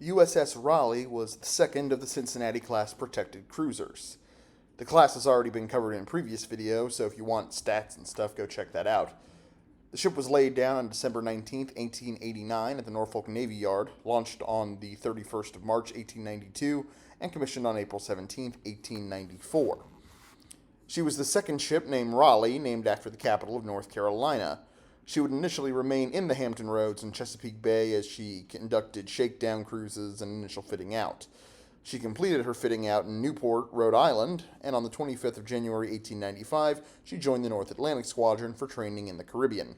The USS Raleigh was the second of the Cincinnati-class protected cruisers. The class has already been covered in a previous video, so if you want stats and stuff, go check that out. The ship was laid down on December 19, 1889 at the Norfolk Navy Yard, launched on the 31st of March, 1892, and commissioned on April 17, 1894. She was the second ship named Raleigh, named after the capital of North Carolina. She would initially remain in the Hampton Roads and Chesapeake Bay as she conducted shakedown cruises and initial fitting out. She completed her fitting out in Newport, Rhode Island, and on the 25th of January 1895, she joined the North Atlantic Squadron for training in the Caribbean.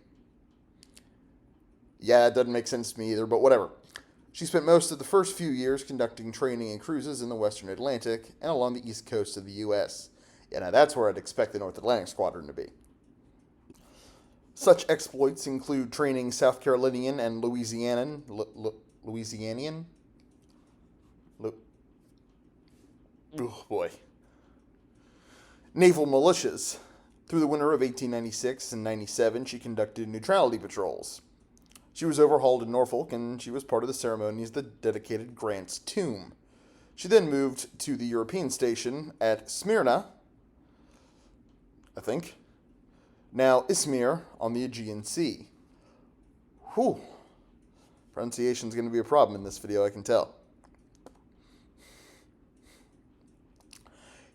Yeah, it doesn't make sense to me either, but whatever. She spent most of the first few years conducting training and cruises in the Western Atlantic and along the east coast of the U.S. Yeah, now that's where I'd expect the North Atlantic Squadron to be. Such exploits include training South Carolinian and Louisianian naval militias. Through the winter of 1896 and 97, she conducted neutrality patrols. She was overhauled in Norfolk, and she was part of the ceremonies that dedicated Grant's tomb. She then moved to the European station at Smyrna, I think, now Izmir on the Aegean Sea. Whew. Pronunciation's going to be a problem in this video, I can tell.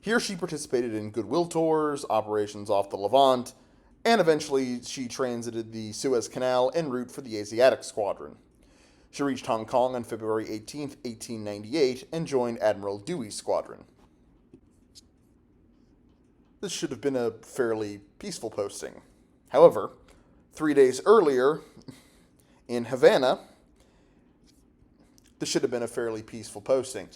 Here she participated in goodwill tours, operations off the Levant, and eventually she transited the Suez Canal en route for the Asiatic Squadron. She reached Hong Kong on February 18, 1898, and joined Admiral Dewey's squadron. This should have been a fairly peaceful posting. However, 3 days earlier in Havana, this should have been a fairly peaceful posting.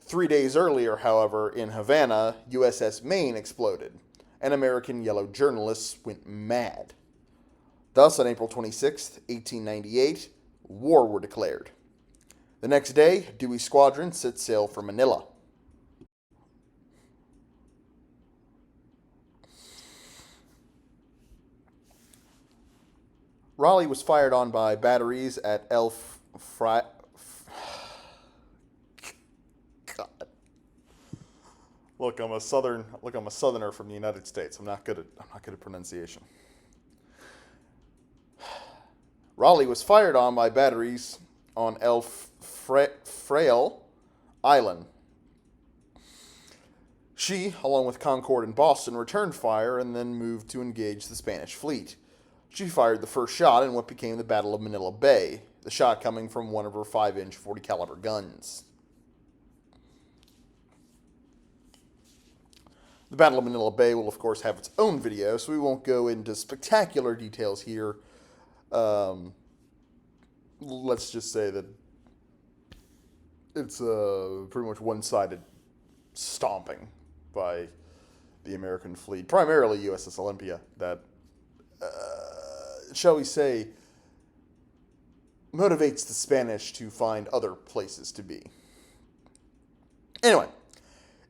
3 days earlier, however, in Havana, USS Maine exploded, and American yellow journalists went mad. Thus, on April 26, 1898, war were declared. The next day, Dewey's squadron set sail for Manila. Raleigh was fired on by batteries at God. Look, I'm a southerner from the United States. I'm not good at pronunciation. Raleigh was fired on by batteries on Fraile Island. She, along with Concord and Boston, returned fire and then moved to engage the Spanish fleet. She fired the first shot in what became the Battle of Manila Bay, the shot coming from one of her 5-inch 40 caliber guns. The Battle of Manila Bay will, of course, have its own video, so we won't go into spectacular details here. Let's just say that it's a pretty much one-sided stomping by the American fleet, primarily USS Olympia, that shall we say, motivates the Spanish to find other places to be. Anyway,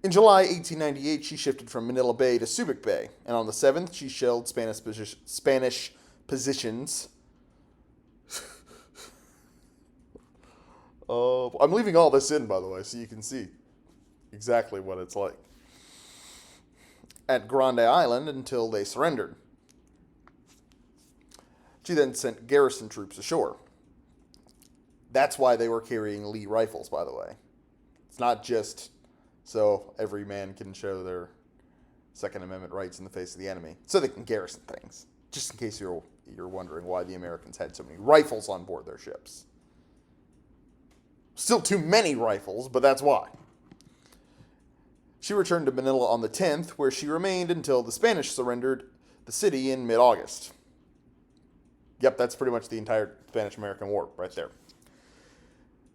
in July 1898, she shifted from Manila Bay to Subic Bay, and on the 7th, she shelled Spanish positions. I'm leaving all this in, by the way, so you can see exactly what it's like. At Grande Island until they surrendered. She then sent garrison troops ashore. That's why they were carrying Lee rifles, by the way. It's not just so every man can show their Second Amendment rights in the face of the enemy, so they can garrison things. Just in case you're wondering why the Americans had so many rifles on board their ships. Still too many rifles, but that's why. She returned to Manila on the 10th, where she remained until the Spanish surrendered the city in mid-August. Yep, that's pretty much the entire Spanish-American War right there.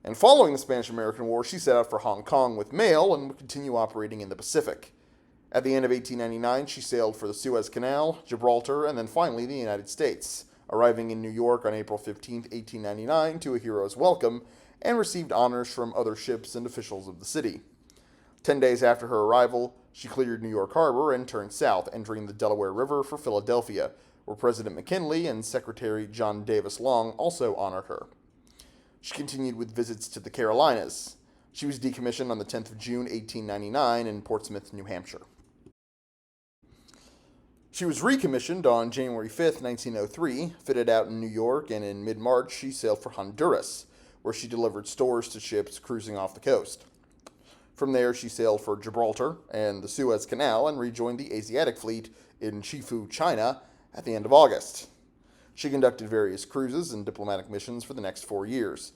And following the Spanish-American War, she set out for Hong Kong with mail and would continue operating in the Pacific. At the end of 1899, she sailed for the Suez Canal, Gibraltar, and then finally the United States, arriving in New York on April 15, 1899, to a hero's welcome, and received honors from other ships and officials of the city. 10 days after her arrival, she cleared New York Harbor and turned south, entering the Delaware River for Philadelphia, where President McKinley and Secretary John Davis Long also honored her. She continued with visits to the Carolinas. She was decommissioned on the 10th of June, 1899 in Portsmouth, New Hampshire. She was recommissioned on January 5th, 1903, fitted out in New York, and in mid-March she sailed for Honduras, where she delivered stores to ships cruising off the coast. From there, she sailed for Gibraltar and the Suez Canal and rejoined the Asiatic Fleet in Shifu, China, at the end of August. She conducted various cruises and diplomatic missions for the next 4 years.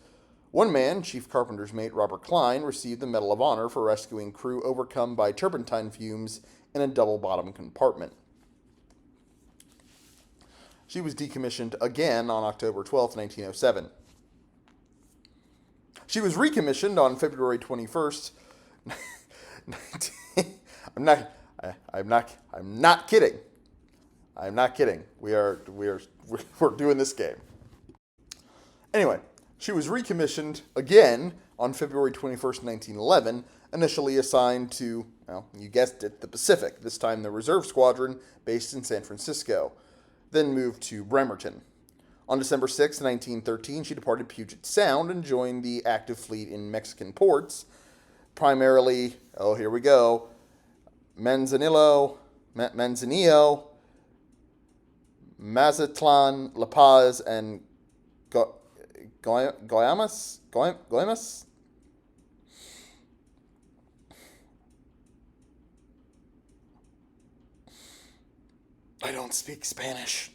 One man, Chief Carpenter's mate Robert Klein, received the Medal of Honor for rescuing crew overcome by turpentine fumes in a double-bottom compartment. She was decommissioned again on October 12, 1907. She was recommissioned on February 21st. I'm not kidding. I'm not kidding. We're doing this game. Anyway, she was recommissioned again on February 21st, 1911, initially assigned to, well, you guessed it, the Pacific, this time the Reserve Squadron based in San Francisco, then moved to Bremerton. On December 6, 1913, she departed Puget Sound and joined the active fleet in Mexican ports, primarily, here we go, Manzanillo, Mazatlan, La Paz, and Guaymas? I don't speak Spanish.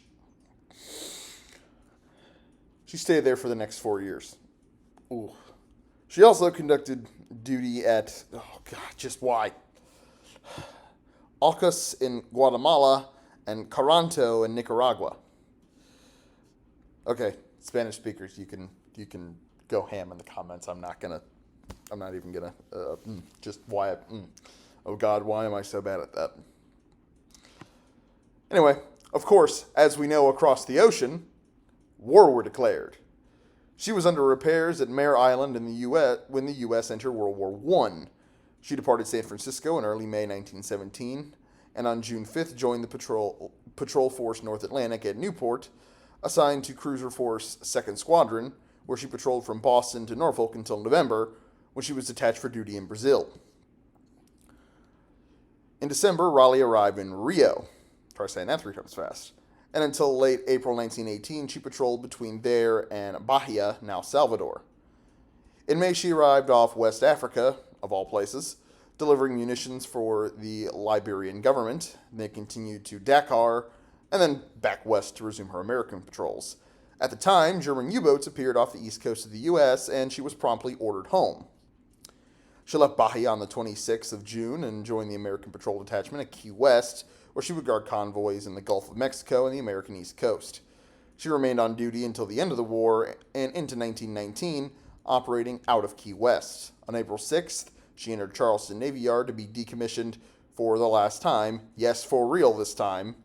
She stayed there for the next 4 years. Ooh. She also conducted duty at, just why? Aucas in Guatemala and Caranto in Nicaragua. Okay, Spanish speakers, you can go ham in the comments. I'm not even gonna, just why, oh God, why am I so bad at that? Anyway, of course, as we know across the ocean, war were declared. She was under repairs at Mare Island in the U.S. when the U.S. entered World War I. She departed San Francisco in early May 1917, and on June 5th joined the Patrol Force North Atlantic at Newport, assigned to Cruiser Force 2nd Squadron, where she patrolled from Boston to Norfolk until November, when she was detached for duty in Brazil. In December, Raleigh arrived in Rio. Try saying that 3 times fast. And until late April 1918, she patrolled between there and Bahia, now Salvador. In May, she arrived off West Africa, of all places, delivering munitions for the Liberian government. They continued to Dakar, and then back west to resume her American patrols. At the time, German U-boats appeared off the east coast of the U.S., and she was promptly ordered home. She left Bahia on the 26th of June and joined the American Patrol Detachment at Key West, where she would guard convoys in the Gulf of Mexico and the American East Coast. She remained on duty until the end of the war and into 1919, operating out of Key West. On April 6th, she entered Charleston Navy Yard to be decommissioned for the last time. Yes, for real this time.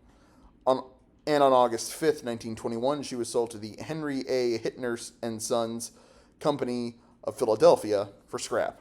On August 5th, 1921, she was sold to the Henry A. Hittner and Sons Company of Philadelphia for scrap.